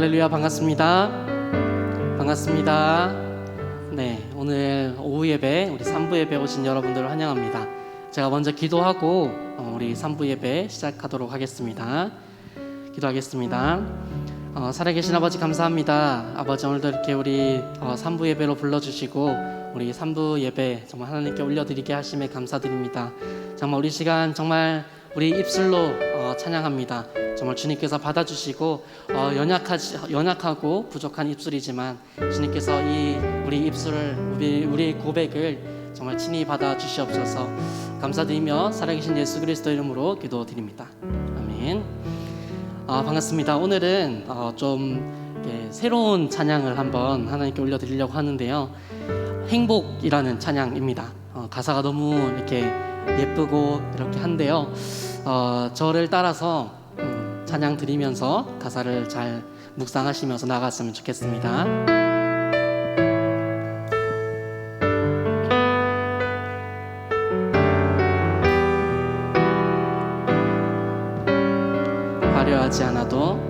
할렐루야, 반갑습니다. 반갑습니다. 네, 오늘 오후 예배, 우리 3부 예배 오신 여러분들을 환영합니다. 제가 먼저 기도하고 우리 3부 예배 시작하도록 하겠습니다. 기도하겠습니다. 살아계신 아버지 감사합니다. 아버지, 오늘도 이렇게 우리 3부 예배로 불러주시고 우리 3부 예배 정말 하나님께 올려드리게 하심에 감사드립니다. 정말 우리 시간 정말 우리 입술로 찬양합니다. 정말 주님께서 받아주시고 연약하고 부족한 입술이지만 주님께서 우리 입술을 우리 고백을 정말 친히 받아주시옵소서. 감사드리며 살아계신 예수 그리스도 이름으로 기도드립니다. 아멘. 반갑습니다. 오늘은 좀 새로운 찬양을 한번 하나님께 올려드리려고 하는데요. 행복이라는 찬양입니다. 가사가 너무 이렇게 예쁘고 이렇게 한데요. 저를 따라서 찬양 드리면서 가사를 잘 묵상하시면서 나갔으면 좋겠습니다. 화려하지 않아도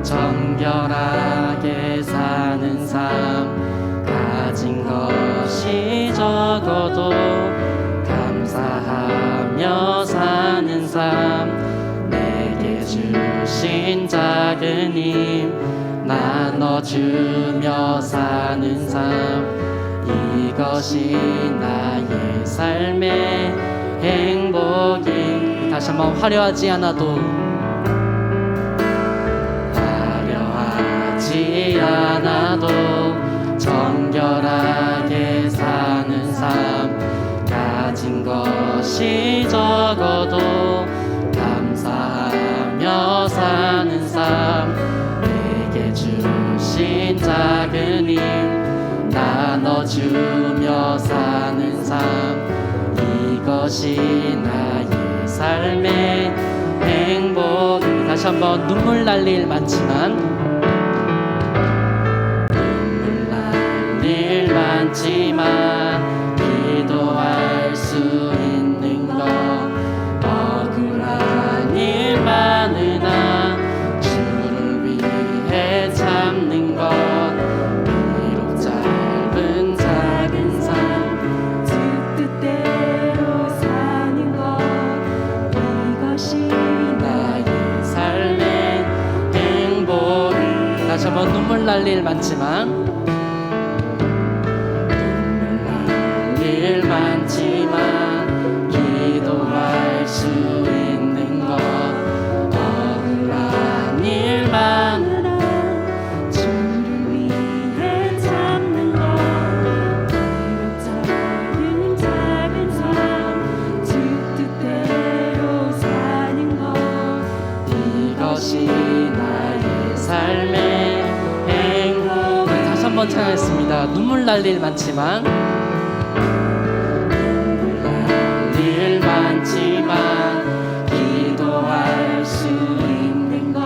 정결하게 사는 삶, 가진 것이 적어도 감사하며 사는 삶, 내게 주신 작은 힘 나눠주며 사는 삶, 이것이 나의 삶의 행복이. 다시 한번 화려하지 않아도 정결하게 사는 삶, 가진 것이 적어도 감사하며 사는 삶, 내게 주신 작은 힘 나눠주며 사는 삶, 이것이 나의 삶의 행복. 다시 한번 눈물 날 일 많지만 기도할 수 있는 것, 억울한 일 많으나 주를 위해 참는 것, 비록 짧은 작은 삶, 주 뜻대로 사는 것, 이것이 나의 삶의 행복. 다시 한번 눈물 날 일 많지만 기도할 수 있는 것, 억울한 일 많으나 주를 위해 참는 것, 비록 짧은 삶, 주 뜻대로 사는 것, 이것이 나의 삶의 행복. 다시 한번 찬양했습니다. 눈물 날 일 많지만 기도할 수 있는 것,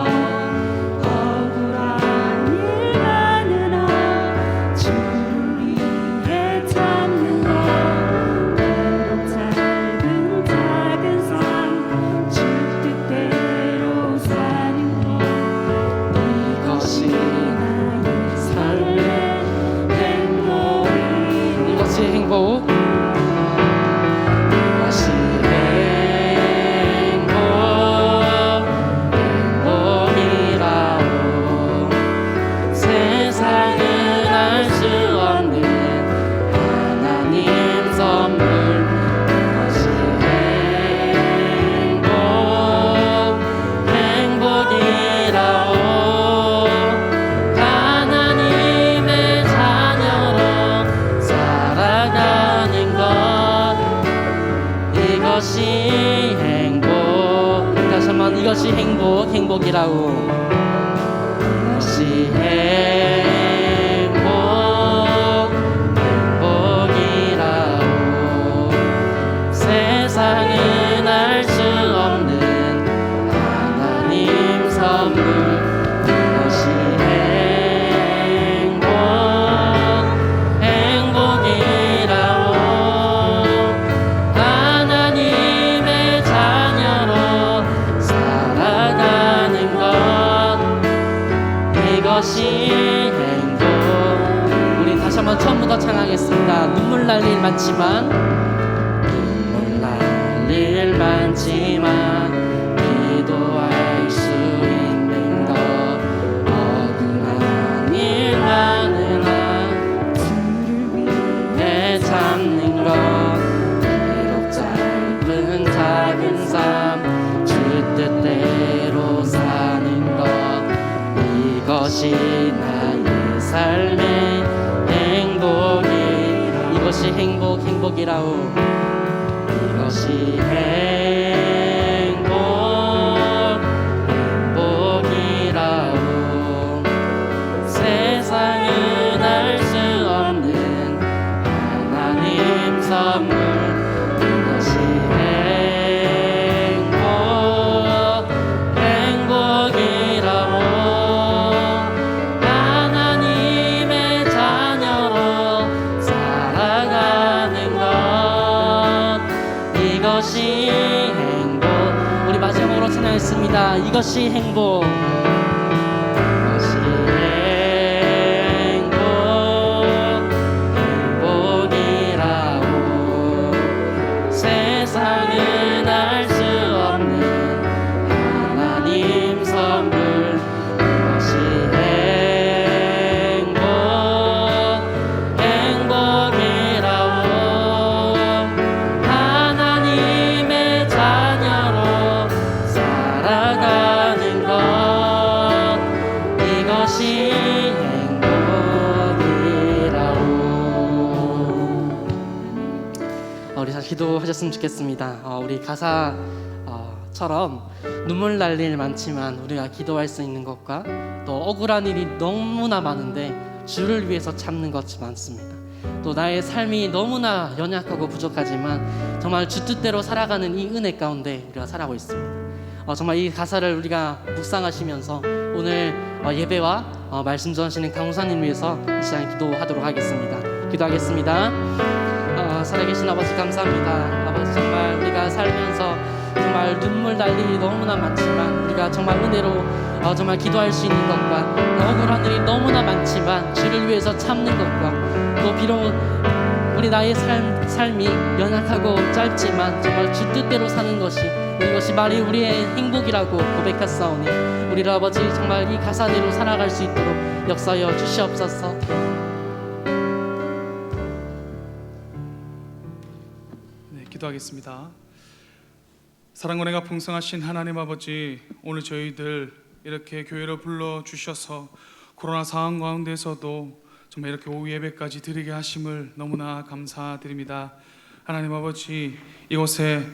억울한 일 많으나 주를 위해 참는 것, 비록 짧은 작은 삶, 주 뜻대로 사는 것, 이것이 나의 삶의 행복. 이것이 행복. 이것이 행복이라고. 이것이 행복이라고. 세상은 알 수 없는 하나님 선물. 이것이 행복이라고. 하나님의 시작합니다. 눈물 날 일 많지만, 눈물 날 일 많지만 기도할 수 있는 것, 억울한 일 많으나 주를 위해 참는 것, 비록 짧은 작은 삶 주 뜻대로 사는 것, 이것이 나의 삶의 행복이, 이것이 행복이라오. 이것이 행복이라오. 세상은 알 수 없는 하나님 선물, 이것이 행복이라오. 하나님의 자녀로 살아가는 것, 이것이 행복. 우리 마지막으로 찬양했습니다. 이것이 행복. 이것이 행복이라오. 세상은 알 수 없는 하나님 선물, 이것이 행복이라오. 하나님의 자녀로 살아가는 것, 이것이 행복이라오. 우리 잘 기도하셨으면 좋겠습니다. 우리 가사처럼 눈물 날 일 많지만 우리가 기도할 수 있는 것과 또 억울한 일이 너무나 많은데 주를 위해서 참는 것이 많습니다. 또 나의 삶이 너무나 연약하고 부족하지만 정말 주 뜻대로 살아가는 이 은혜 가운데 우리가 살아가고 있습니다. 정말 이 가사를 우리가 묵상하시면서 오늘 예배와 말씀 전하시는 강우사님 위해서 이 시간 기도하도록 하겠습니다. 기도하겠습니다. 살아계신 아버지 감사합니다. 아버지, 정말 우리가 살면서 정말 눈물 날 일이 너무나 많지만 우리가 정말 은혜로 정말 기도할 수 있는 것과 억울한 일이 너무나 많지만 주를 위해서 참는 것과 또 비록 우리 나의 삶이 연약하고 짧지만 정말 주 뜻대로 사는 것이, 이것이 말이 우리의 행복이라고 고백하사오니 우리 아버지 정말 이 가사대로 살아갈 수 있도록 역사하여 주시옵소서. 네, 기도하겠습니다. 사랑 은혜가 풍성하신 하나님 아버지, 오늘 저희들 이렇게 교회로 불러주셔서 코로나 상황 가운데서도 정말 이렇게 오후 예배까지 드리게 하심을 너무나 감사드립니다. 하나님 아버지, 이곳에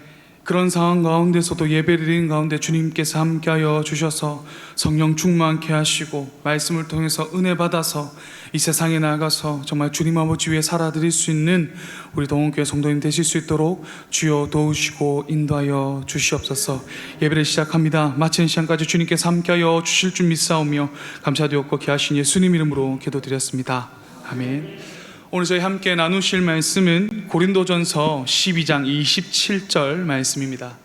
그런 상황 가운데서도 예배를 드리는 가운데 주님께서 함께하여 주셔서 성령 충만케 하시고 말씀을 통해서 은혜 받아서 이 세상에 나가서 정말 주님 아버지 위에 살아드릴 수 있는 우리 동원교회 성도님 되실 수 있도록 주여 도우시고 인도하여 주시옵소서. 예배를 시작합니다. 마치는 시간까지 주님께서 함께하여 주실 줄 믿사오며 감사드렸고 귀하신 예수님 이름으로 기도드렸습니다. 아멘. 오늘 저희 함께 나누실 말씀은 고린도전서 12장 27절 말씀입니다.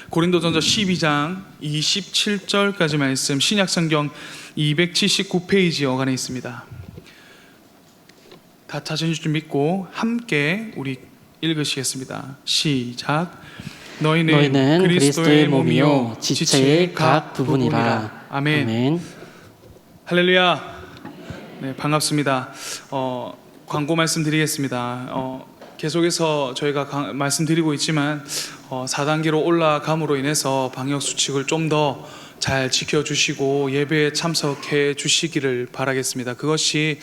고린도전서 12장 27절까지 말씀, 신약성경 279페이지 어간에 있습니다. 다 찾으실 줄 믿고 함께 우리 읽으시겠습니다. 시작. 너희는 그리스도의 몸이요 지체의 각 부분이라. 아멘. 아멘. 할렐루야. 네, 반갑습니다. 광고 말씀드리겠습니다. 계속해서 저희가 말씀드리고 있지만 4단계로 올라감으로 인해서 방역 수칙을 좀 더 잘 지켜주시고 예배에 참석해 주시기를 바라겠습니다. 그것이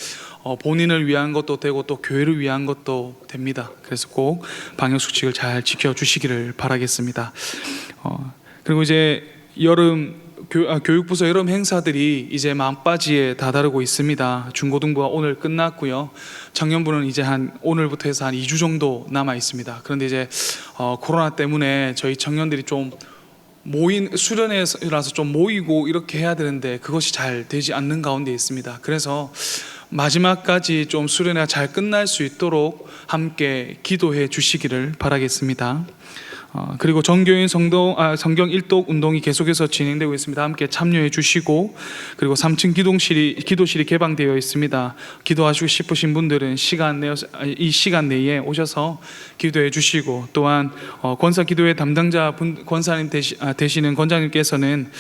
본인을 위한 것도 되고 또 교회를 위한 것도 됩니다. 그래서 꼭 방역 수칙을 잘 지켜주시기를 바라겠습니다. 그리고 이제 교육부서 여름 행사들이 이제 막바지에 다다르고 있습니다. 중고등부가 오늘 끝났고요. 청년부는 이제 오늘부터 해서 한 2주 정도 남아 있습니다. 그런데 이제 코로나 때문에 저희 청년들이 좀 수련회라서 좀 모이고 이렇게 해야 되는데 그것이 잘 되지 않는 가운데 있습니다. 그래서 마지막까지 좀 수련회가 잘 끝날 수 있도록 함께 기도해 주시기를 바라겠습니다. 그리고 정교인 성경 일독 운동이 계속해서 진행되고 있습니다. 함께 참여해 주시고, 그리고 3층 기도실이 개방되어 있습니다. 기도하시고 싶으신 분들은 이 시간 내에 오셔서 기도해 주시고, 또한 권사 기도회 담당자 권사님 되시는 권장님께서는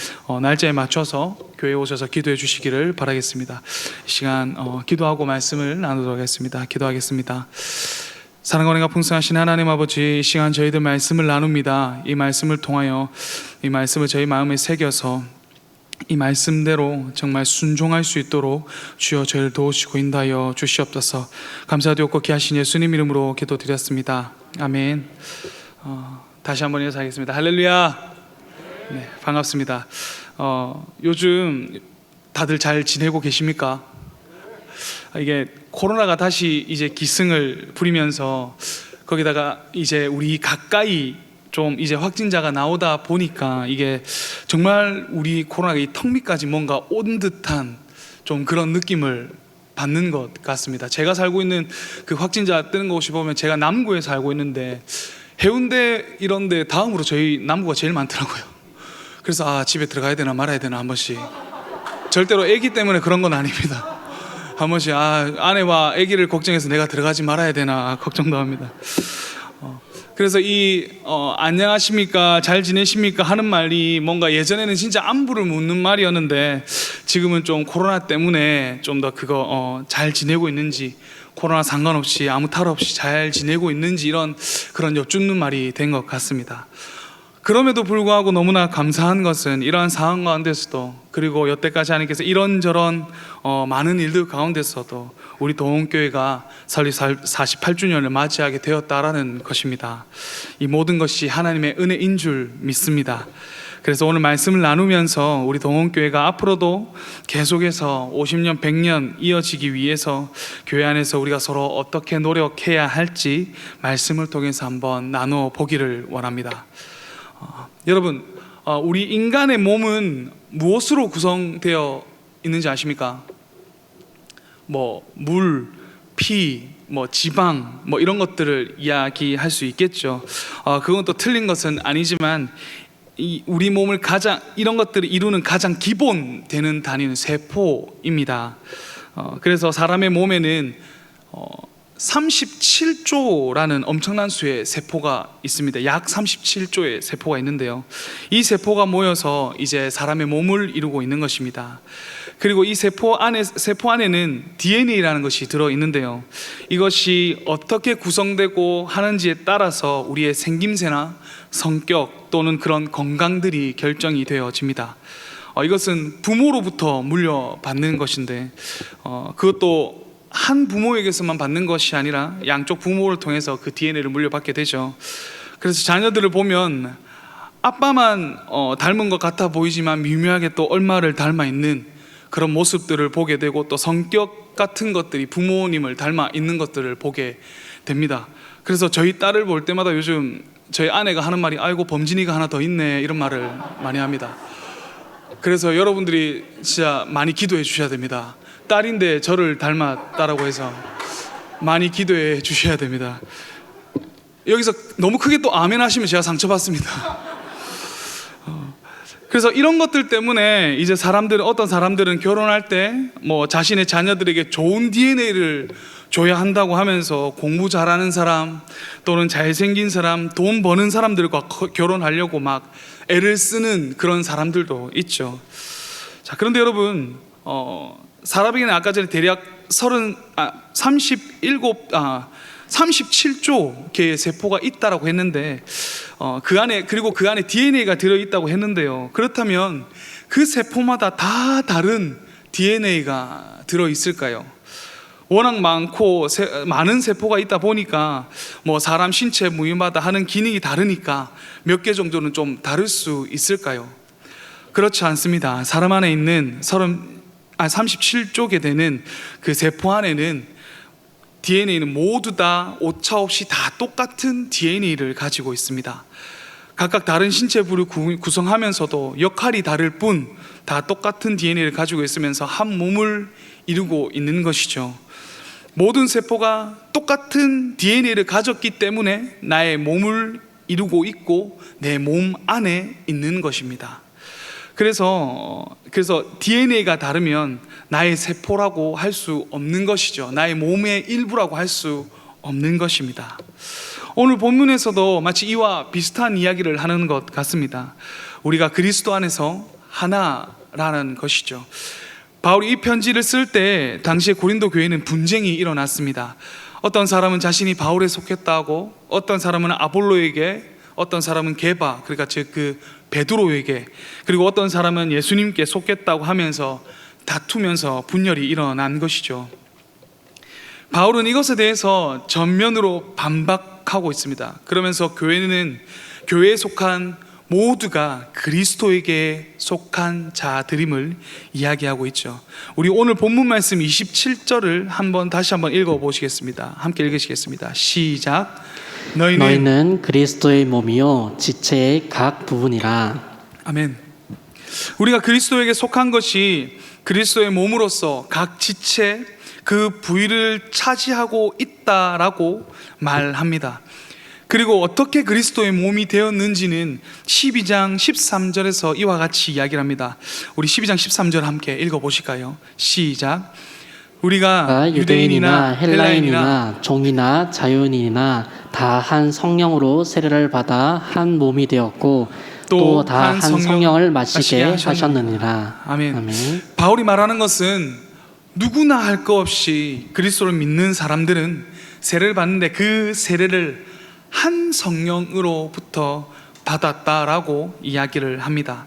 날짜에 맞춰서 교회에 오셔서 기도해 주시기를 바라겠습니다. 이 시간 기도하고 말씀을 나누도록 하겠습니다. 기도하겠습니다. 사랑과 은혜가 풍성하신 하나님 아버지, 이 시간 저희들 말씀을 나눕니다. 이 말씀을 통하여 이 말씀을 저희 마음에 새겨서 이 말씀대로 정말 순종할 수 있도록 주여 저희를 도우시고 인도하여 주시옵소서. 감사드리고 귀하신 예수님 이름으로 기도드렸습니다. 아멘. 다시 한번 인사하겠습니다. 할렐루야. 네, 반갑습니다. 요즘 다들 잘 지내고 계십니까? 이게 코로나가 다시 이제 기승을 부리면서, 거기다가 이제 우리 가까이 좀 이제 확진자가 나오다 보니까 이게 정말 우리 코로나가 이 턱 밑까지 뭔가 온 듯한 좀 그런 느낌을 받는 것 같습니다. 제가 살고 있는 그 확진자 뜨는 곳이 보면, 제가 남구에 살고 있는데 해운대 이런데 다음으로 저희 남구가 제일 많더라고요. 그래서 집에 들어가야 되나 말아야 되나 한 번씩, 절대로 아기 때문에 그런 건 아닙니다. 한 번씩 아내와 아기를 걱정해서 내가 들어가지 말아야 되나 걱정도 합니다. 그래서 안녕하십니까, 잘 지내십니까 하는 말이 뭔가 예전에는 진짜 안부를 묻는 말이었는데, 지금은 좀 코로나 때문에 좀 더 그거 잘 지내고 있는지, 코로나 상관없이 아무 탈 없이 잘 지내고 있는지, 그런 여쭙는 말이 된 것 같습니다. 그럼에도 불구하고 너무나 감사한 것은, 이러한 상황 가운데서도, 그리고 여태까지 하나님께서 이런저런 많은 일들 가운데서도 우리 동원교회가 설립 48주년을 맞이하게 되었다라는 것입니다. 이 모든 것이 하나님의 은혜인 줄 믿습니다. 그래서 오늘 말씀을 나누면서 우리 동원교회가 앞으로도 계속해서 50년, 100년 이어지기 위해서 교회 안에서 우리가 서로 어떻게 노력해야 할지 말씀을 통해서 한번 나누어 보기를 원합니다. 여러분, 우리 인간의 몸은 무엇으로 구성되어 있는지 아십니까? 물, 피, 지방, 이런 것들을 이야기할 수 있겠죠. 그건 또 틀린 것은 아니지만, 우리 몸을 이런 것들을 이루는 가장 기본 되는 단위는 세포입니다. 그래서 사람의 몸에는 37조라는 엄청난 수의 세포가 있습니다. 약 37조의 세포가 있는데요, 이 세포가 모여서 이제 사람의 몸을 이루고 있는 것입니다. 그리고 이 세포 안에는 DNA라는 것이 들어 있는데요, 이것이 어떻게 구성되고 하는지에 따라서 우리의 생김새나 성격 또는 그런 건강들이 결정이 되어집니다. 이것은 부모로부터 물려받는 것인데, 그것도 한 부모에게서만 받는 것이 아니라 양쪽 부모를 통해서 그 DNA를 물려받게 되죠. 그래서 자녀들을 보면 아빠만 닮은 것 같아 보이지만 미묘하게 또 얼마를 닮아 있는 그런 모습들을 보게 되고, 또 성격 같은 것들이 부모님을 닮아 있는 것들을 보게 됩니다. 그래서 저희 딸을 볼 때마다 요즘 저희 아내가 하는 말이, 아이고 범진이가 하나 더 있네, 이런 말을 많이 합니다. 그래서 여러분들이 진짜 많이 기도해 주셔야 됩니다. 딸인데 저를 닮았다라고 해서 많이 기도해 주셔야 됩니다. 여기서 너무 크게 또 아멘 하시면 제가 상처받습니다. 그래서 이런 것들 때문에 이제 어떤 사람들은 결혼할 때 자신의 자녀들에게 좋은 DNA를 줘야 한다고 하면서 공부 잘하는 사람 또는 잘생긴 사람, 돈 버는 사람들과 결혼하려고 막 애를 쓰는 그런 사람들도 있죠. 자, 그런데 여러분, 사람에게는 아까 전에 대략 37조 개의 세포가 있다라고 했는데, 그 안에 DNA가 들어있다고 했는데요, 그렇다면 그 세포마다 다 다른 DNA가 들어있을까요? 워낙 많은 세포가 있다 보니까 사람 신체 부위마다 하는 기능이 다르니까 몇 개 정도는 좀 다를 수 있을까요? 그렇지 않습니다. 사람 안에 있는 37조개 되는 그 세포 안에는 DNA는 모두 다 오차 없이 다 똑같은 DNA를 가지고 있습니다. 각각 다른 신체 부를 구성하면서도 역할이 다를 뿐 다 똑같은 DNA를 가지고 있으면서 한 몸을 이루고 있는 것이죠. 모든 세포가 똑같은 DNA를 가졌기 때문에 나의 몸을 이루고 있고 내 몸 안에 있는 것입니다. 그래서 DNA가 다르면 나의 세포라고 할 수 없는 것이죠. 나의 몸의 일부라고 할 수 없는 것입니다. 오늘 본문에서도 마치 이와 비슷한 이야기를 하는 것 같습니다. 우리가 그리스도 안에서 하나라는 것이죠. 바울이 이 편지를 쓸 때 당시에 고린도 교회는 분쟁이 일어났습니다. 어떤 사람은 자신이 바울에 속했다고, 어떤 사람은 아볼로에게, 어떤 사람은 게바, 그러니까 즉 그 베드로에게, 그리고 어떤 사람은 예수님께 속했다고 하면서 다투면서 분열이 일어난 것이죠. 바울은 이것에 대해서 전면으로 반박하고 있습니다. 그러면서 교회에 속한 모두가 그리스도에게 속한 자들임을 이야기하고 있죠. 우리 오늘 본문 말씀 27절을 다시 한번 읽어보시겠습니다. 함께 읽으시겠습니다. 시작. 너희는 그리스도의 몸이요 지체의 각 부분이라. 아멘. 우리가 그리스도에게 속한 것이 그리스도의 몸으로서 각 지체 그 부위를 차지하고 있다라고 말합니다. 그리고 어떻게 그리스도의 몸이 되었는지는 12장 13절에서 이와 같이 이야기를 합니다. 우리 12장 13절 함께 읽어보실까요? 시작. 우리가 유대인이나 헬라인이나 종이나 자유인이나 다 한 성령으로 세례를 받아 한 몸이 되었고 또 다 한 성령을 마시게 하셨느니라. 아멘. 바울이 말하는 것은 누구나 할 것 없이 그리스도를 믿는 사람들은 세례를 받는데 그 세례를 한 성령으로부터 받았다라고 이야기를 합니다.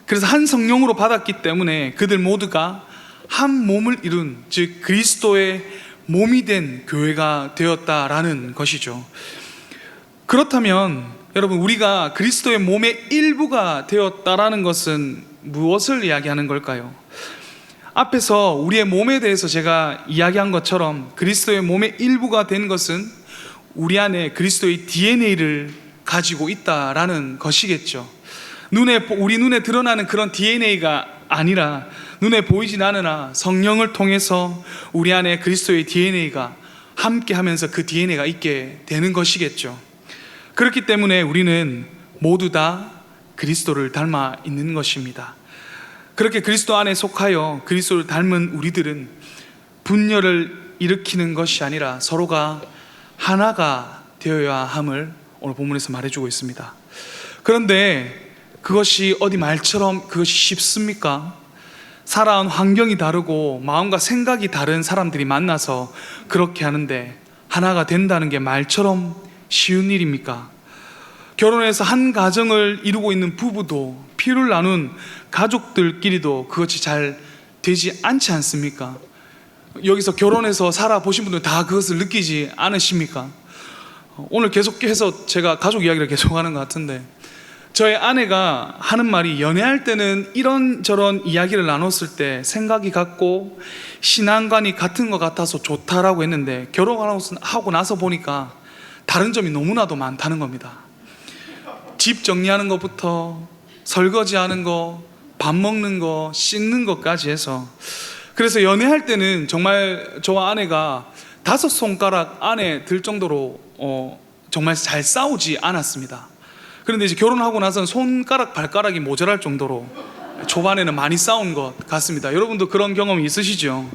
그래서 한 성령으로 받았기 때문에 그들 모두가 한 몸을 이룬, 즉 그리스도의 몸이 된 교회가 되었다라는 것이죠. 그렇다면 여러분, 우리가 그리스도의 몸의 일부가 되었다라는 것은 무엇을 이야기하는 걸까요? 앞에서 우리의 몸에 대해서 제가 이야기한 것처럼 그리스도의 몸의 일부가 된 것은 우리 안에 그리스도의 DNA를 가지고 있다라는 것이겠죠. 우리 눈에 드러나는 그런 DNA가 아니라 눈에 보이진 않으나 성령을 통해서 우리 안에 그리스도의 DNA가 함께하면서 그 DNA가 있게 되는 것이겠죠. 그렇기 때문에 우리는 모두 다 그리스도를 닮아 있는 것입니다. 그렇게 그리스도 안에 속하여 그리스도를 닮은 우리들은 분열을 일으키는 것이 아니라 서로가 하나가 되어야 함을 오늘 본문에서 말해주고 있습니다. 그런데 그것이 어디 말처럼 그것이 쉽습니까? 살아온 환경이 다르고 마음과 생각이 다른 사람들이 만나서 그렇게 하는데 하나가 된다는 게 말처럼 쉬운 일입니까? 결혼해서 한 가정을 이루고 있는 부부도, 피를 나눈 가족들끼리도 그것이 잘 되지 않지 않습니까? 여기서 결혼해서 살아보신 분들 다 그것을 느끼지 않으십니까? 오늘 계속해서 제가 가족 이야기를 계속하는 것 같은데, 저희 아내가 하는 말이, 연애할 때는 이런저런 이야기를 나눴을 때 생각이 같고 신앙관이 같은 것 같아서 좋다라고 했는데 결혼하고 나서 보니까 다른 점이 너무나도 많다는 겁니다. 집 정리하는 것부터 설거지하는 거, 밥 먹는 거, 씻는 것까지 해서. 그래서 연애할 때는 정말 저와 아내가 5손가락 안에 들 정도로 정말 잘 싸우지 않았습니다. 그런데 이제 결혼하고 나서는 손가락 발가락이 모자랄 정도로 초반에는 많이 싸운 것 같습니다. 여러분도 그런 경험이 있으시죠?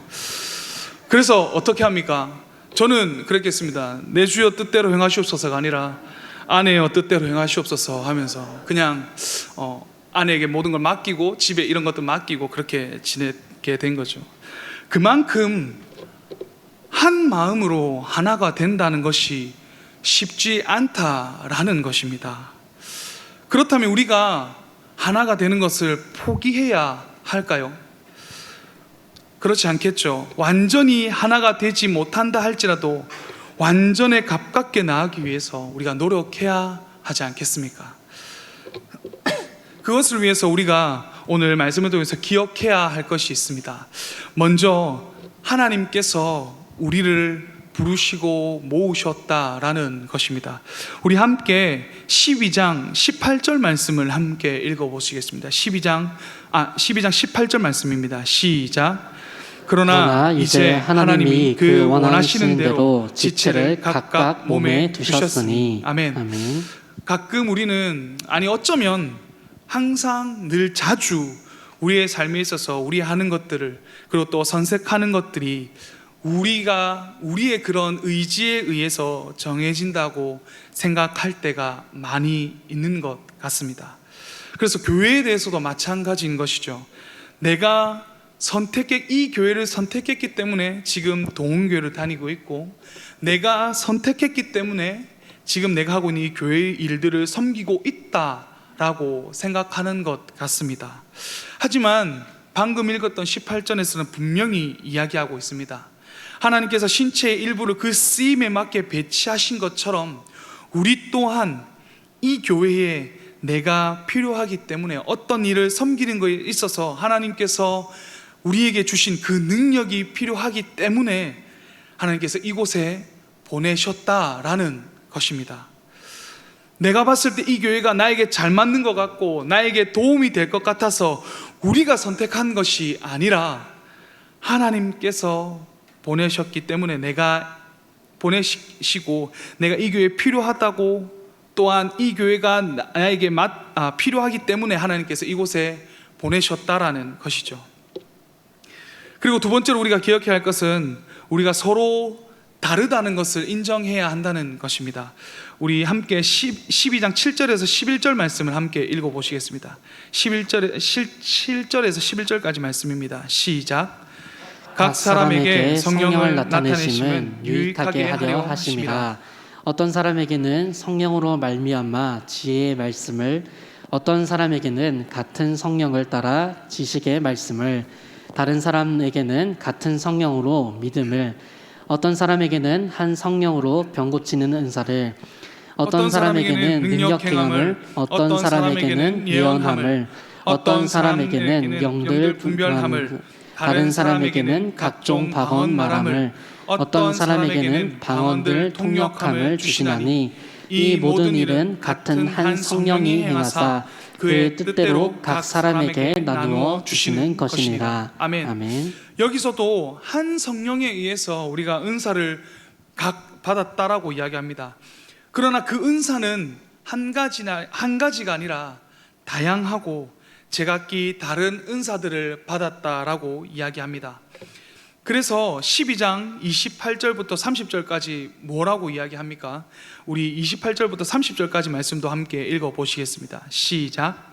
그래서 어떻게 합니까? 저는 그랬겠습니다. 내 주여 뜻대로 행하시옵소서가 아니라 아내여 뜻대로 행하시옵소서 하면서 그냥 아내에게 모든 걸 맡기고 집에 이런 것도 맡기고 그렇게 지내게 된 거죠. 그만큼 한 마음으로 하나가 된다는 것이 쉽지 않다라는 것입니다. 그렇다면 우리가 하나가 되는 것을 포기해야 할까요? 그렇지 않겠죠. 완전히 하나가 되지 못한다 할지라도 완전에 가깝게 나아가기 위해서 우리가 노력해야 하지 않겠습니까? 그것을 위해서 우리가 오늘 말씀을 통해서 기억해야 할 것이 있습니다. 먼저 하나님께서 우리를 부르시고 모으셨다라는 것입니다. 우리 함께 12장 18절 말씀을 함께 읽어보시겠습니다. 12장 18절 말씀입니다. 시작. 그러나 이제 하나님이 그 원하시는 대로 지체를 각각 몸에 두셨으니. 아멘. 가끔 우리는, 아니 어쩌면 항상 늘 자주 우리의 삶에 있어서 우리 하는 것들을, 그리고 또 선택하는 것들이 우리의 그런 의지에 의해서 정해진다고 생각할 때가 많이 있는 것 같습니다. 그래서 교회에 대해서도 마찬가지인 것이죠. 내가 이 교회를 선택했기 때문에 지금 동은교회를 다니고 있고, 내가 선택했기 때문에 지금 내가 하고 있는 이 교회의 일들을 섬기고 있다라고 생각하는 것 같습니다. 하지만 방금 읽었던 18절에서는 분명히 이야기하고 있습니다. 하나님께서 신체의 일부를 그 쓰임에 맞게 배치하신 것처럼 우리 또한 이 교회에 내가 필요하기 때문에 어떤 일을 섬기는 것에 있어서 하나님께서 우리에게 주신 그 능력이 필요하기 때문에 하나님께서 이곳에 보내셨다라는 것입니다. 내가 봤을 때 이 교회가 나에게 잘 맞는 것 같고 나에게 도움이 될 것 같아서 우리가 선택한 것이 아니라 하나님께서 보내셨기 때문에 내가 보내시고 내가 이 교회에 필요하다고, 또한 이 교회가 나에게 필요하기 때문에 하나님께서 이곳에 보내셨다라는 것이죠. 그리고 두 번째로 우리가 기억해야 할 것은 우리가 서로 다르다는 것을 인정해야 한다는 것입니다. 우리 함께 12장 7절에서 11절 말씀을 함께 읽어보시겠습니다. 7절에서 11절까지 말씀입니다. 시작. 각 사람에게 성령을 나타내심은 유익하게 하려 하심이라. 어떤 사람에게는 성령으로 말미암아 지혜의 말씀을, 어떤 사람에게는 같은 성령을 따라 지식의 말씀을, 다른 사람에게는 같은 성령으로 믿음을, 어떤 사람에게는 한 성령으로 병 고치는 은사를, 어떤 사람에게는 능력 행함을, 어떤 사람에게는 예언함을, 어떤 사람에게는 영들 분별함을, 다른 사람에게는 각종 방언 말함을, 어떤 사람에게는 방언들 통역함을 주시나니 이 모든 일은 같은 한 성령이 행하사 그의 뜻대로 각 사람에게 나누어 주시는 것이니라. 아멘. 여기서도 한 성령에 의해서 우리가 은사를 각 받았다라고 이야기합니다. 그러나 그 은사는 한 가지가 아니라 다양하고 제각기 다른 은사들을 받았다라고 이야기합니다. 그래서 12장 28절부터 30절까지 뭐라고 이야기합니까? 우리 28절부터 30절까지 말씀도 함께 읽어보시겠습니다. 시작.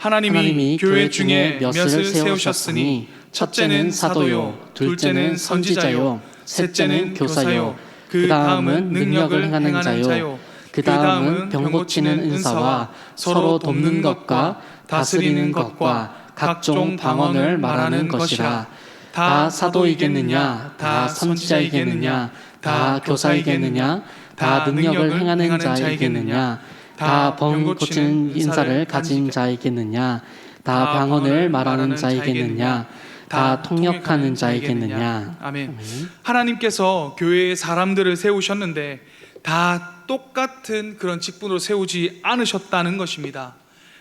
하나님이 교회 중에 몇을 세우셨으니 첫째는 사도요, 둘째는 선지자요, 셋째는 교사요, 그 다음은 능력을 행하는 자요, 그 다음은 병 고치는 은사와 서로 돕는 것과 다스리는 것과 각종 방언을 말하는 것이라. 다 사도이겠느냐? 다 선지자이겠느냐? 다 교사이겠느냐? 다 능력을 행하는 자이겠느냐? 다 병 고치는 인사를 가진 자이겠느냐? 다 방언을 말하는 자이겠느냐? 다 통역하는 자이겠느냐? 아멘. 하나님께서 교회에 사람들을 세우셨는데 다 똑같은 그런 직분으로 세우지 않으셨다는 것입니다.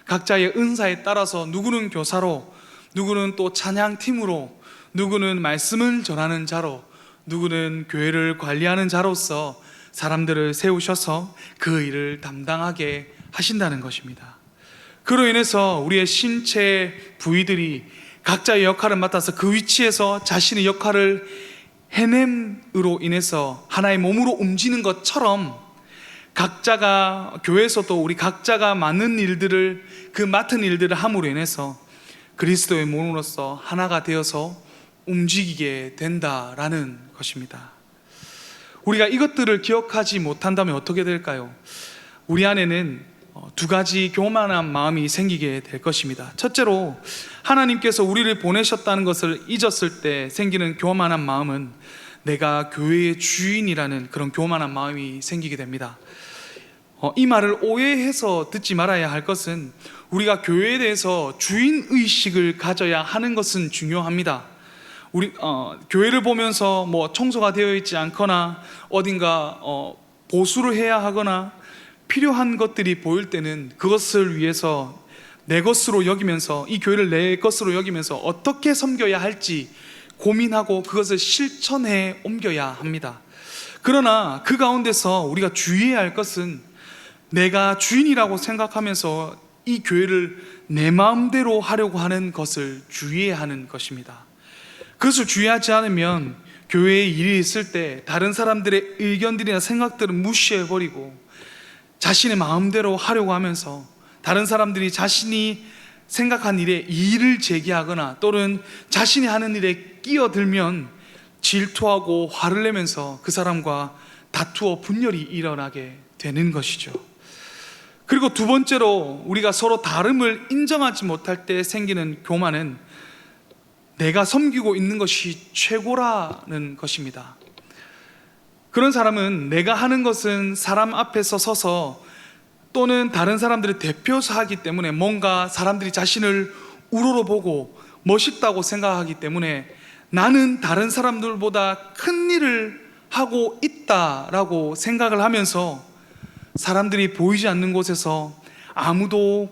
각자의 은사에 따라서 누구는 교사로, 누구는 또 찬양팀으로, 누구는 말씀을 전하는 자로, 누구는 교회를 관리하는 자로서 사람들을 세우셔서 그 일을 담당하게 하신다는 것입니다. 그로 인해서 우리의 신체 부위들이 각자의 역할을 맡아서 그 위치에서 자신의 역할을 해냄으로 인해서 하나의 몸으로 움직이는 것처럼 각자가, 교회에서도 우리 각자가 맡은 일들을 함으로 인해서 그리스도의 몸으로서 하나가 되어서 움직이게 된다라는 것입니다. 우리가 이것들을 기억하지 못한다면 어떻게 될까요? 우리 안에는 두 가지 교만한 마음이 생기게 될 것입니다. 첫째로, 하나님께서 우리를 보내셨다는 것을 잊었을 때 생기는 교만한 마음은 내가 교회의 주인이라는 그런 교만한 마음이 생기게 됩니다. 이 말을 오해해서 듣지 말아야 할 것은, 우리가 교회에 대해서 주인의식을 가져야 하는 것은 중요합니다. 우리 교회를 보면서 뭐 청소가 되어 있지 않거나 어딘가 보수를 해야 하거나 필요한 것들이 보일 때는 그것을 위해서 내 것으로 여기면서, 이 교회를 내 것으로 여기면서 어떻게 섬겨야 할지 고민하고 그것을 실천해 옮겨야 합니다. 그러나 그 가운데서 우리가 주의해야 할 것은, 내가 주인이라고 생각하면서 이 교회를 내 마음대로 하려고 하는 것을 주의해야 하는 것입니다. 그것을 주의하지 않으면 교회에 일이 있을 때 다른 사람들의 의견들이나 생각들을 무시해버리고 자신의 마음대로 하려고 하면서 다른 사람들이 자신이 생각한 일에 이의를 제기하거나 또는 자신이 하는 일에 끼어들면 질투하고 화를 내면서 그 사람과 다투어 분열이 일어나게 되는 것이죠. 그리고 두 번째로 우리가 서로 다름을 인정하지 못할 때 생기는 교만은 내가 섬기고 있는 것이 최고라는 것입니다. 그런 사람은 내가 하는 것은 사람 앞에서 서서 또는 다른 사람들을 대표해서 하기 때문에 뭔가 사람들이 자신을 우러러 보고 멋있다고 생각하기 때문에 나는 다른 사람들보다 큰 일을 하고 있다라고 생각을 하면서 사람들이 보이지 않는 곳에서 아무도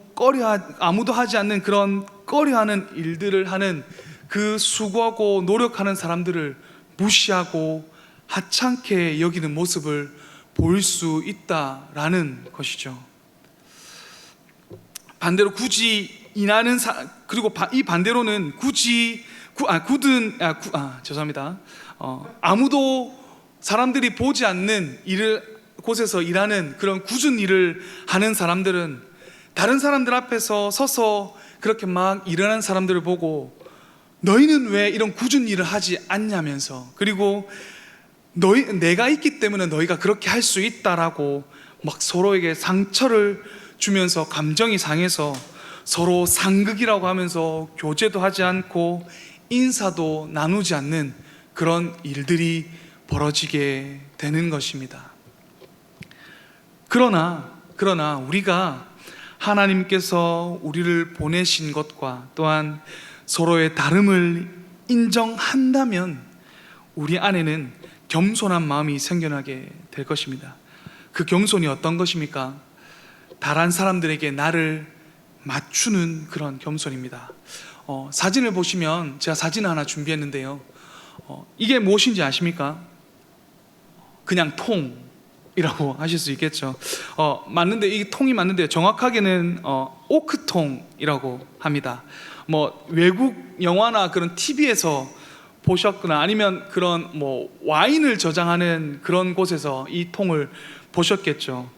하지 않는 그런 꺼려하는 일들을 하는 그 수고하고 노력하는 사람들을 무시하고 하찮게 여기는 모습을 볼 수 있다라는 것이죠. 반대로 굳이 인하는 그리고 이 반대로는 아무도 사람들이 보지 않는 곳에서 일하는 그런 굳은 일을 하는 사람들은 다른 사람들 앞에서 서서 그렇게 막 일하는 사람들을 보고 너희는 왜 이런 굳은 일을 하지 않냐면서, 그리고 내가 있기 때문에 너희가 그렇게 할 수 있다라고 막 서로에게 상처를 주면서 감정이 상해서 서로 상극이라고 하면서 교제도 하지 않고 인사도 나누지 않는 그런 일들이 벌어지게 되는 것입니다. 그러나 우리가 하나님께서 우리를 보내신 것과 또한 서로의 다름을 인정한다면 우리 안에는 겸손한 마음이 생겨나게 될 것입니다. 그 겸손이 어떤 것입니까? 다른 사람들에게 나를 맞추는 그런 겸손입니다. 사진을 보시면 제가 사진을 하나 준비했는데요. 이게 무엇인지 아십니까? 그냥 통이라고 하실 수 있겠죠. 맞는데 이 통이 맞는데 정확하게는 오크통이라고 합니다. 뭐 외국 영화나 그런 TV에서 보셨거나 아니면 그런 뭐 와인을 저장하는 그런 곳에서 이 통을 보셨겠죠.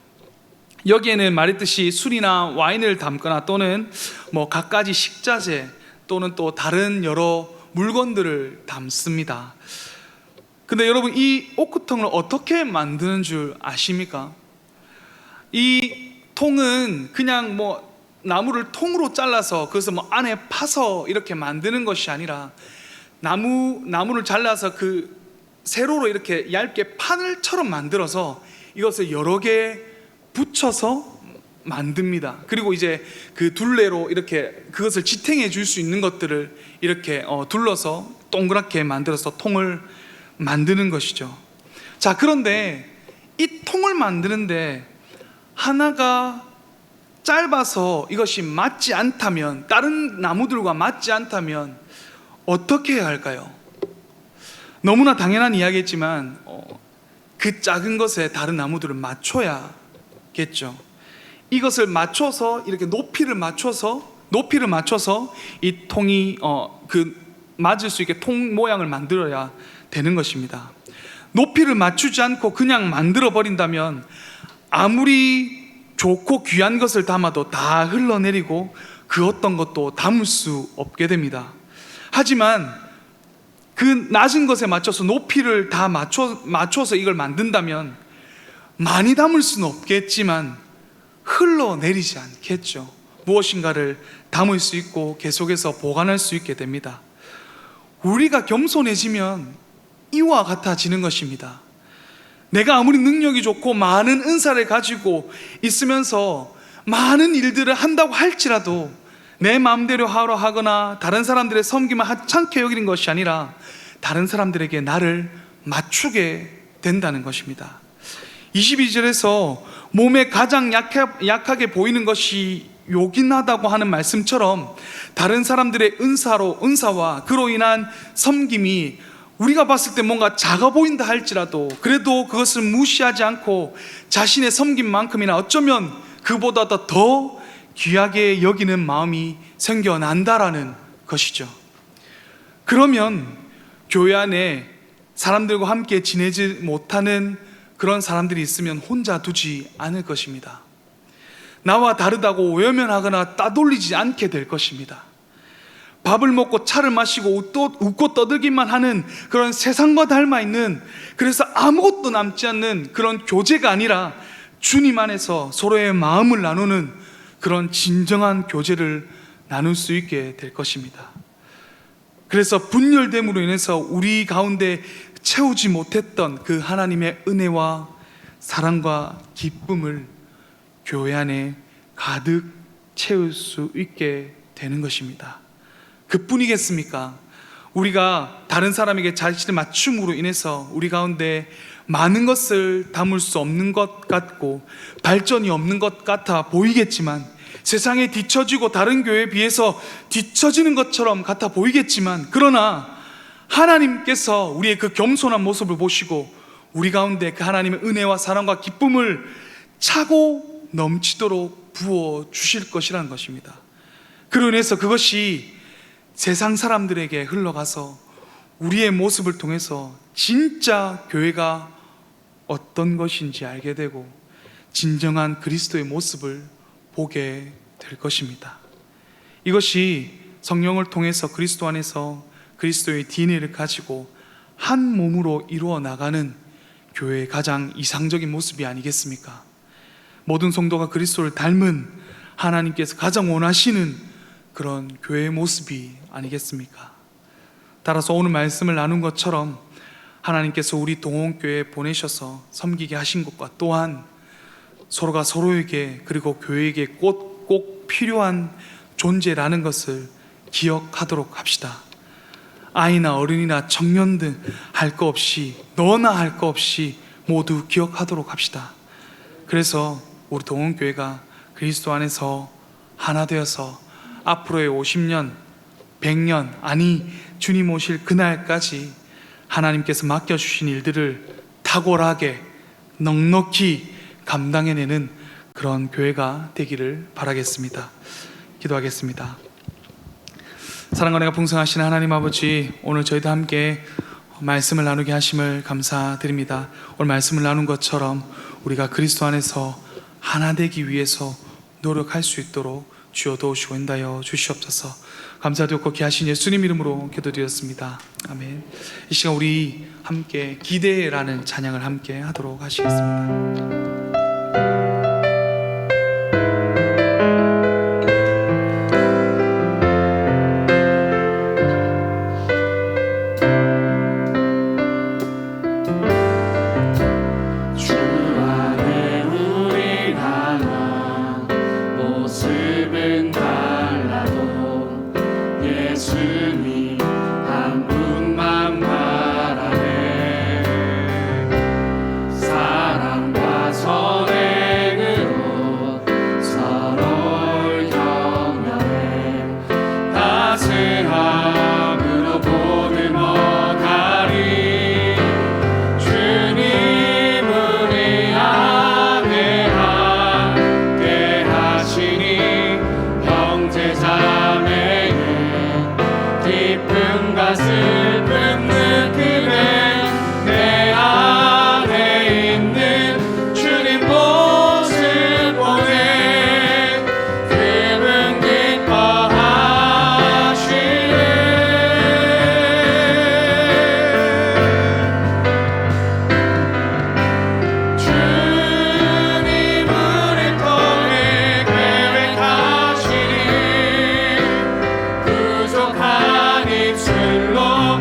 여기에는 말했듯이 술이나 와인을 담거나 또는 뭐 갖가지 식자재 또는 또 다른 여러 물건들을 담습니다. 근데 여러분, 이 오크통을 어떻게 만드는 줄 아십니까? 이 통은 그냥 뭐 나무를 통으로 잘라서 그것을 뭐 안에 파서 이렇게 만드는 것이 아니라 나무를 잘라서 그 세로로 이렇게 얇게 판을처럼 만들어서 이것을 여러 개 붙여서 만듭니다. 그리고 이제 그 둘레로 이렇게 그것을 지탱해 줄 수 있는 것들을 이렇게 둘러서 동그랗게 만들어서 통을 만드는 것이죠. 자, 그런데 이 통을 만드는데 하나가 짧아서 이것이 맞지 않다면, 다른 나무들과 맞지 않다면 어떻게 해야 할까요? 너무나 당연한 이야기겠지만 그 작은 것에 다른 나무들을 맞춰야겠죠. 이것을 맞춰서 이렇게 높이를 맞춰서 이 통이 맞을 수 있게 통 모양을 만들어야 되는 것입니다. 높이를 맞추지 않고 그냥 만들어 버린다면 아무리 좋고 귀한 것을 담아도 다 흘러내리고 그 어떤 것도 담을 수 없게 됩니다. 하지만 그 낮은 것에 맞춰서 높이를 다 맞춰서 이걸 만든다면 많이 담을 수는 없겠지만 흘러내리지 않겠죠. 무엇인가를 담을 수 있고 계속해서 보관할 수 있게 됩니다. 우리가 겸손해지면 이와 같아지는 것입니다. 내가 아무리 능력이 좋고 많은 은사를 가지고 있으면서 많은 일들을 한다고 할지라도 내 마음대로 하거나 다른 사람들의 섬김을 하찮게 여기는 것이 아니라 다른 사람들에게 나를 맞추게 된다는 것입니다. 22절에서 몸에 가장 약하게 보이는 것이 요긴하다고 하는 말씀처럼 다른 사람들의 은사와 그로 인한 섬김이 우리가 봤을 때 뭔가 작아 보인다 할지라도 그래도 그것을 무시하지 않고 자신의 섬김만큼이나 어쩌면 그보다 더 귀하게 여기는 마음이 생겨난다라는 것이죠. 그러면 교회 안에 사람들과 함께 지내지 못하는 그런 사람들이 있으면 혼자 두지 않을 것입니다. 나와 다르다고 외면하거나 따돌리지 않게 될 것입니다. 밥을 먹고 차를 마시고 웃고 떠들기만 하는 그런 세상과 닮아 있는, 그래서 아무것도 남지 않는 그런 교제가 아니라 주님 안에서 서로의 마음을 나누는 그런 진정한 교제를 나눌 수 있게 될 것입니다. 그래서 분열됨으로 인해서 우리 가운데 채우지 못했던 그 하나님의 은혜와 사랑과 기쁨을 교회 안에 가득 채울 수 있게 되는 것입니다. 그뿐이겠습니까? 우리가 다른 사람에게 자신의 맞춤으로 인해서 우리 가운데 많은 것을 담을 수 없는 것 같고 발전이 없는 것 같아 보이겠지만, 세상에 뒤처지고 다른 교회에 비해서 뒤처지는 것처럼 같아 보이겠지만, 그러나 하나님께서 우리의 그 겸손한 모습을 보시고 우리 가운데 그 하나님의 은혜와 사랑과 기쁨을 차고 넘치도록 부어 주실 것이라는 것입니다. 그로 인해서 그것이 세상 사람들에게 흘러가서 우리의 모습을 통해서 진짜 교회가 어떤 것인지 알게 되고 진정한 그리스도의 모습을 보게 될 것입니다. 이것이 성령을 통해서 그리스도 안에서 그리스도의 DNA를 가지고 한 몸으로 이루어 나가는 교회의 가장 이상적인 모습이 아니겠습니까? 모든 성도가 그리스도를 닮은 하나님께서 가장 원하시는 그런 교회의 모습이 아니겠습니까? 따라서 오늘 말씀을 나눈 것처럼 하나님께서 우리 동원교회에 보내셔서 섬기게 하신 것과 또한 서로가 서로에게 그리고 교회에게 꼭 필요한 존재라는 것을 기억하도록 합시다. 아이나 어른이나 청년들 할 거 없이, 너나 할 거 없이 모두 기억하도록 합시다. 그래서 우리 동원교회가 그리스도 안에서 하나 되어서 앞으로의 50년, 100년, 아니 주님 오실 그날까지 하나님께서 맡겨주신 일들을 탁월하게 넉넉히 감당해내는 그런 교회가 되기를 바라겠습니다. 기도하겠습니다. 사랑과 은혜가 풍성하신 하나님 아버지, 오늘 저희도 함께 말씀을 나누게 하심을 감사드립니다. 오늘 말씀을 나눈 것처럼 우리가 그리스도 안에서 하나 되기 위해서 노력할 수 있도록 주여 도우시고 인도하여 주시옵소서. 감사드렸고 귀하신 예수님 이름으로 기도드렸습니다. 아멘. 이 시간 우리 함께 기대라는 찬양을 함께 하도록 하시겠습니다. 부족한 입술로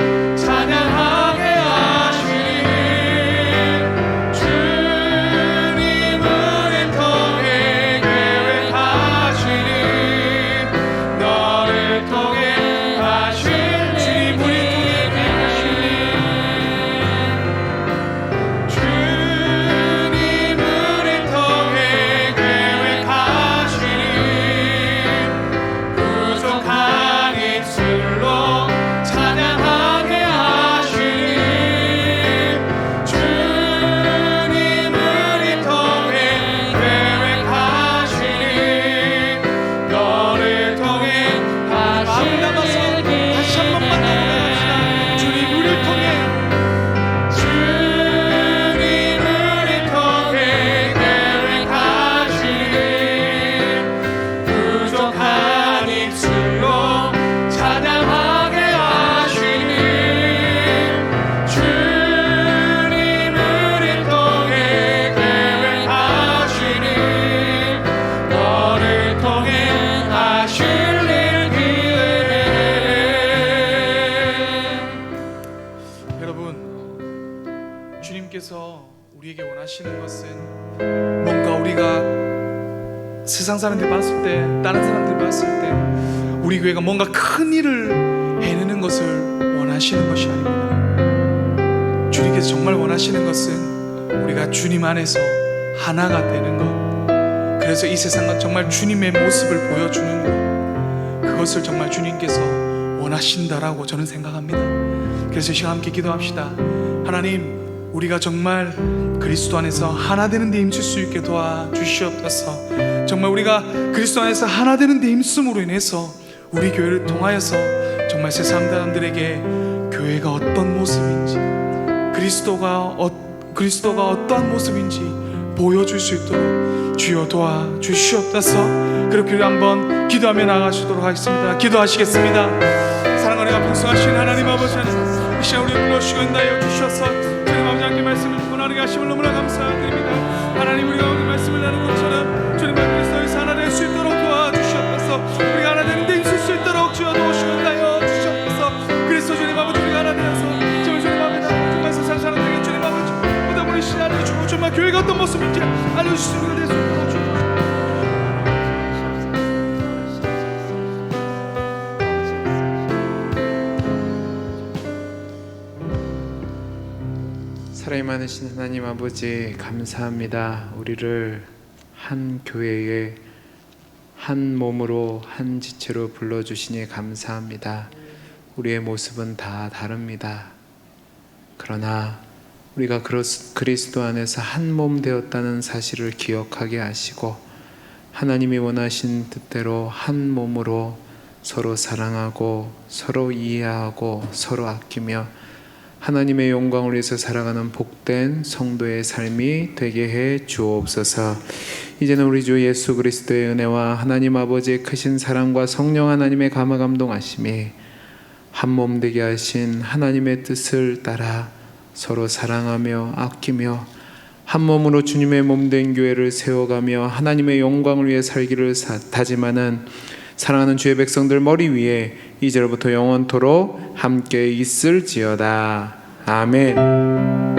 원하시는 것은 뭔가 우리가 세상 사람들이 봤을 때, 다른 사람들이 봤을 때 우리 교회가 뭔가 큰 일을 해내는 것을 원하시는 것이 아닙니다. 주님께서 정말 원하시는 것은 우리가 주님 안에서 하나가 되는 것, 그래서 이 세상은 정말 주님의 모습을 보여주는 것, 그것을 정말 주님께서 원하신다라고 저는 생각합니다. 그래서 이 시간 함께 기도합시다. 하나님, 우리가 정말 그리스도 안에서 하나 되는 데 힘쓸 수 있게 도와주시옵소서. 정말 우리가 그리스도 안에서 하나 되는 데 힘쓰므로 인해서 우리 교회를 통하여서 정말 세상 사람들에게 교회가 어떤 모습인지, 그리스도가 어떠한 모습인지 보여줄 수 있도록 주여 도와주시옵소서. 그렇게 우리 한번 기도하며 나가시도록 하겠습니다. 기도하시겠습니다. 사랑하는 풍성하신 하나님 아버지, 이 시간 우리를 불러주시고 인도하여 주셔서 주님 아버지 함께 말씀을 전하게 하심을 너무나 감사드립니다. 하나님, 우리가 오늘 말씀을 나누는 것처럼 주님과 그리스도에서 하나 될 수 있도록 도와주시옵소서. 우리가 하나 되는 데 있을 수 있도록 주여 도와주시고 인도하여 주시옵소서. 그리스도 주님 아버지, 우리가 하나 되어서 정말 주님 아버지, 정말 세상 사람들에게 주님 아버지 어떤 분이신지 알려주고 정말 교회가 어떤 모습인지 알려주시는 우리가 될 수 있도록 주님 사랑이 많으신 하나님 아버지, 감사합니다. 우리를 한 교회에 한 몸으로 한 지체로 불러주시니 감사합니다. 우리의 모습은 다 다릅니다. 그러나 우리가 그리스도 안에서 한 몸 되었다는 사실을 기억하게 하시고 하나님이 원하신 뜻대로 한 몸으로 서로 사랑하고 서로 이해하고 서로 아끼며 하나님의 영광을 위해서 살아가는 복된 성도의 삶이 되게 해 주옵소서. 이제는 우리 주 예수 그리스도의 은혜와 하나님 아버지의 크신 사랑과 성령 하나님의 감화 감동하심이 한 몸 되게 하신 하나님의 뜻을 따라 서로 사랑하며 아끼며 한 몸으로 주님의 몸된 교회를 세워가며 하나님의 영광을 위해 살기를 다짐하는 사랑하는 주의 백성들 머리 위에 이제로부터 영원토록 함께 있을지어다. 아멘.